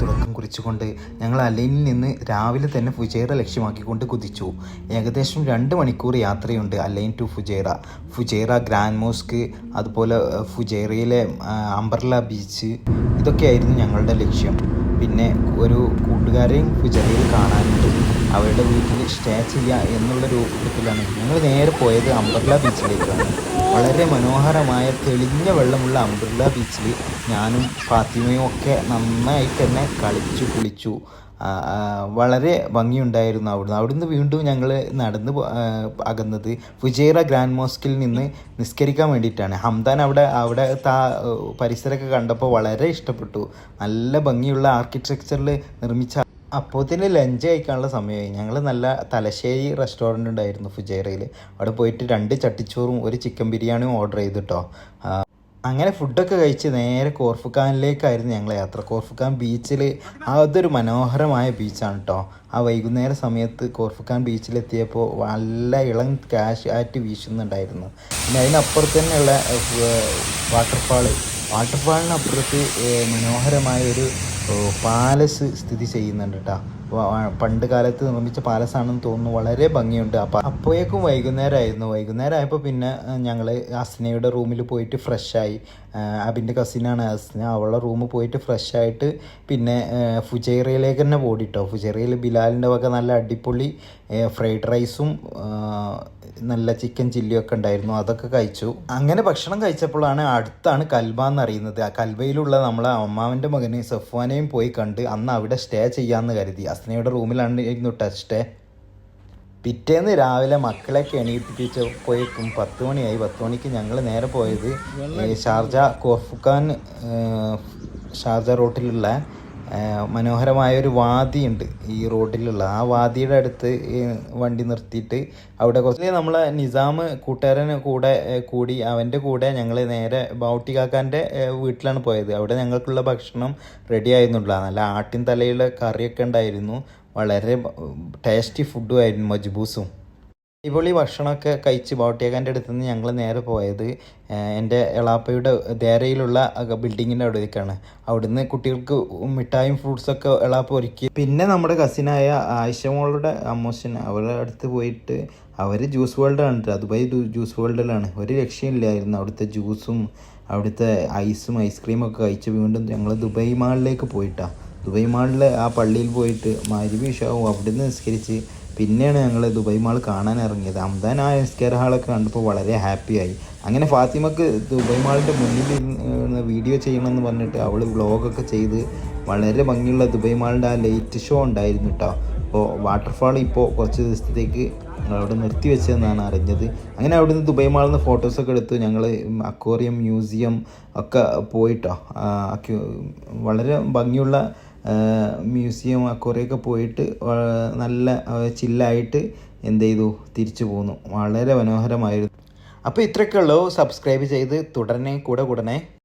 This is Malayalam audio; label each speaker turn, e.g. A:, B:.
A: തുടക്കം കുറിച്ചുകൊണ്ട് ഞങ്ങൾ അലൈനിൽ നിന്ന് രാവിലെ തന്നെ ഫുജൈറ ലക്ഷ്യമാക്കിക്കൊണ്ട് കുതിച്ചു. ഏകദേശം 2 മണിക്കൂർ യാത്രയുണ്ട് Al Ain to Fujairah grand mosque, അതുപോലെ ഫുജൈറയിലെ അംബർല ബീച്ച്, ഇതൊക്കെയായിരുന്നു ഞങ്ങളുടെ ലക്ഷ്യം. പിന്നെ ഒരു കൂട്ടുകാരെയും ഫുജൈറയിൽ കാണാനുണ്ട്, അവരുടെ വീട്ടിൽ സ്റ്റേ ചെയ്യുക എന്നുള്ള രൂപത്തിലാണ് ഞങ്ങൾ നേരെ പോയത്. അംബർല ബീച്ചിലേക്കാണ്. വളരെ മനോഹരമായ തെളിഞ്ഞ വെള്ളമുള്ള അംബർല ബീച്ചിൽ ഞാനും ഫാത്തിമയും ഒക്കെ നന്നായിട്ട് തന്നെ കളിച്ചു കുളിച്ചു. വളരെ ഭംഗിയുണ്ടായിരുന്നു. അവിടുന്ന് വീണ്ടും ഞങ്ങൾ നടന്ന് അകന്നത് ഫുജൈറ ഗ്രാൻഡ് മോസ്കിൽ നിന്ന് നിസ്കരിക്കാൻ വേണ്ടിയിട്ടാണ്. ഹംദാൻ അവിടെ പരിസരമൊക്കെ കണ്ടപ്പോൾ വളരെ ഇഷ്ടപ്പെട്ടു. നല്ല ഭംഗിയുള്ള ആർക്കിടെക്ചറിൽ നിർമ്മിച്ച. അപ്പോൾ തന്നെ ലഞ്ച് കഴിക്കാനുള്ള സമയമായി. ഞങ്ങൾ നല്ല തലശ്ശേരി റെസ്റ്റോറൻറ്റ് ഉണ്ടായിരുന്നു ഫുജൈറയിൽ. അവിടെ പോയിട്ട് 2 ചട്ടിച്ചോറും 1 ചിക്കൻ ബിരിയാണിയും ഓർഡർ ചെയ്തിട്ടോ. അങ്ങനെ ഫുഡൊക്കെ കഴിച്ച് നേരെ കോർഫുഖാനിലേക്കായിരുന്നു ഞങ്ങളെ യാത്ര. കോർഫുഖാൻ ബീച്ചിൽ അതൊരു മനോഹരമായ ബീച്ചാണ് കേട്ടോ. ആ വൈകുന്നേര സമയത്ത് കോർഫുഖാൻ ബീച്ചിലെത്തിയപ്പോൾ നല്ല ഇളം കാറ്റ് വീശുന്നുണ്ടായിരുന്നു. പിന്നെ അതിനപ്പുറത്ത് തന്നെയുള്ള വാട്ടർഫാളിനപ്പുറത്ത് മനോഹരമായ ഒരു പാലസ് സ്ഥിതി ചെയ്യുന്നുണ്ട് കേട്ടോ. പണ്ട് കാലത്ത് നിർമ്മിച്ച പാലസാണെന്ന് തോന്നുന്നു. വളരെ ഭംഗിയുണ്ട്. അപ്പോഴേക്കും വൈകുന്നേരമായപ്പോൾ പിന്നെ ഞങ്ങൾ അസ്നയുടെ റൂമിൽ പോയിട്ട് ഫ്രഷായി. അബിൻ്റെ കസിനാണ് അസ്ന. അവളുടെ റൂമിൽ പോയിട്ട് ഫ്രഷായിട്ട് പിന്നെ ഫുജൈറയിലേക്ക് തന്നെ ഓടിട്ടോ. ഫുജൈറയിൽ ബിലാലിൻ്റെ വക നല്ല അടിപൊളി ഫ്രൈഡ് റൈസും നല്ല ചിക്കൻ ചില്ലിയും ഒക്കെ ഉണ്ടായിരുന്നു. അതൊക്കെ കഴിച്ചു. അങ്ങനെ ഭക്ഷണം കഴിച്ചപ്പോഴാണ് അടുത്താണ് കൽബ എന്നറിയുന്നത്. ആ കൽബയിലുള്ള നമ്മളെ അമ്മാവൻ്റെ മകന് സഫ്വാനെയും പോയി കണ്ട് അന്ന് അവിടെ സ്റ്റേ ചെയ്യാമെന്ന് കരുതി. അസ്നയുടെ റൂമിലാണ് ഇരുന്നു സ്റ്റേ. പിറ്റേന്ന് രാവിലെ മക്കളെയൊക്കെ എണീപ്പിച്ചപ്പോഴേക്കും 10 മണിയായി. 10 മണിക്ക് ഞങ്ങൾ നേരെ പോയത് ഷാർജ റോട്ടിലുള്ള മനോഹരമായൊരു വാദിയുണ്ട് ഈ റോഡിലുള്ള. ആ വാദിയുടെ അടുത്ത് വണ്ടി നിർത്തിയിട്ട് അവിടെ കുറച്ച് നമ്മളെ നിസാം കൂട്ടുകാരന് കൂടി അവൻ്റെ കൂടെ ഞങ്ങൾ നേരെ ബൗട്ടി കാക്കാൻ്റെ വീട്ടിലാണ് പോയത്. അവിടെ ഞങ്ങൾക്കുള്ള ഭക്ഷണം റെഡി ആയിരുന്നില്ല. നല്ല ആട്ടിൻ തലയുള്ള കറിയൊക്കെ ഉണ്ടായിരുന്നു. വളരെ ടേസ്റ്റി ഫുഡും ആയിരുന്നു, മജ്ബൂസും. അടിപൊളി ഭക്ഷണമൊക്കെ കഴിച്ച് ബൗട്ടിയാക്കാൻ്റെ അടുത്ത് നിന്ന് ഞങ്ങൾ നേരെ പോയത് എൻ്റെ എളാപ്പയുടെ ദേരയിലുള്ള ബിൽഡിങ്ങിൻ്റെ അവിടേക്കാണ്. അവിടുന്ന് കുട്ടികൾക്ക് മിഠായും ഫ്രൂട്ട്സൊക്കെ എളാപ്പ ഒരുക്കി. പിന്നെ നമ്മുടെ കസിനായ ആയിഷമോളുടെ അമ്മോശൻ അവരുടെ അടുത്ത് പോയിട്ട് അവർ ജ്യൂസ് വേൾഡാണ്, ദുബായ് ജ്യൂസ് വേൾഡിലാണ്. ഒരു രക്ഷയില്ലായിരുന്നു. അവിടുത്തെ ജ്യൂസും അവിടുത്തെ ഐസ്ക്രീമൊക്കെ കഴിച്ച് വീണ്ടും ഞങ്ങൾ ദുബായ് മാളിലേക്ക് പോയിട്ടാണ്. ദുബായ് മാളിൽ ആ പള്ളിയിൽ പോയിട്ട് മഗ്‌രിബ് ഇശാവും അവിടുന്ന് നിസ്കരിച്ച് പിന്നെയാണ് ഞങ്ങൾ ദുബായ് മാൾ കാണാൻ ഇറങ്ങിയത്. ഹംദാൻ ആ നിസ്കാര ഹാളൊക്കെ കണ്ടപ്പോൾ വളരെ ഹാപ്പിയായി. അങ്ങനെ ഫാത്തിമക്ക് ദുബായ് മാളിൻ്റെ മുന്നിൽ വീഡിയോ ചെയ്യണമെന്ന് പറഞ്ഞിട്ട് അവൾ വ്ളോഗൊക്കെ ചെയ്ത് വളരെ ഭംഗിയുള്ള ദുബായ് മാളിൻ്റെ ആ ലൈറ്റ് ഷോ ഉണ്ടായിരുന്നു കേട്ടോ. അപ്പോൾ വാട്ടർഫാൾ ഇപ്പോൾ കുറച്ച് ദിവസത്തേക്ക് അവിടെ നിർത്തി വെച്ചതെന്നാണ് അറിഞ്ഞത്. അങ്ങനെ അവിടുന്ന് ദുബായ് മാളിൽ നിന്ന് ഫോട്ടോസൊക്കെ എടുത്ത് ഞങ്ങൾ അക്വേറിയം മ്യൂസിയം ഒക്കെ പോയിട്ടോ. വളരെ ഭംഗിയുള്ള മ്യൂസിയം അക്വേറിയൊക്കെ പോയിട്ട് നല്ല ചില്ലായിട്ട് എന്ത് ചെയ്തു തിരിച്ചു പോന്നു. വളരെ മനോഹരമായിരുന്നു. അപ്പോൾ ഇത്രയൊക്കെ ഉള്ളൂ. സബ്സ്ക്രൈബ് ചെയ്ത് കൂടെ